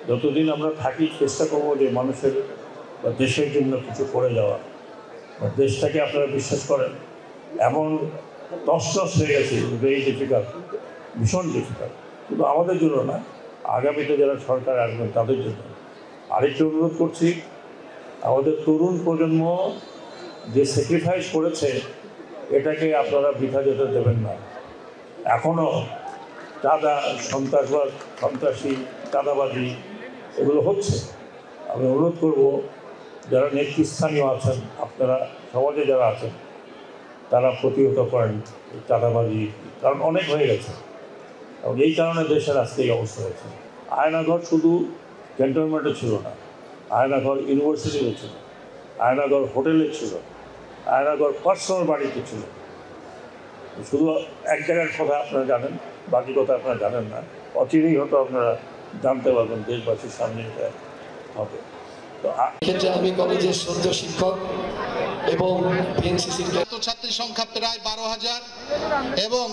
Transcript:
যতদিন আমরা থাকি চেষ্টা করবো যে মানুষের বা দেশের জন্য কিছু করে যাওয়া। দেশটাকে আপনারা বিশ্বাস করেন এমন তছনছ হয়ে গেছে, ভেরি ডিফিকাল্ট, ভীষণ ডিফিকাল্ট, শুধু আমাদের জন্য না, আগামীতে যারা সরকার আসবেন তাদের জন্য। আরেকটু অনুরোধ করছি, আমাদের তরুণ প্রজন্ম যে স্যাক্রিফাইস করেছে এটাকে আপনারা বৃথা যেতে দেবেন না। এখনও চাঁদা, সন্ত্রাসী, চাঁদাবাজি এগুলো হচ্ছে। আমি অনুরোধ করব যারা নেতৃস্থানীয় আছেন, আপনারা সমাজে যারা আছেন তারা প্রতিহত করেন চাঁদাবাজি, কারণ অনেক হয়ে গেছে এবং এই কারণে দেশের আজকে এই অবস্থা হয়েছে। আয়নাঘর শুধু ক্যান্টনমেন্টে ছিল না, আয়নাঘর ইউনিভার্সিটিতে ছিল, আয়নাঘর হোটেলে ছিল, আয়নাঘর পার্সোনাল বাড়িতে ছিল। শুধু এক জায়গার কথা আপনারা জানেন, বাকি কথা আপনারা জানেন না। অচিরেই হয়তো আপনারা জানতে পারবেন, দেশবাসীর সামনে এটা হবে। তো ক্ষেত্রে আমি কলেজের সদ্য শিক্ষক এবং বিএনসিসির ছাত্রছাত্রীর সংখ্যা প্রায় 12,000 এবং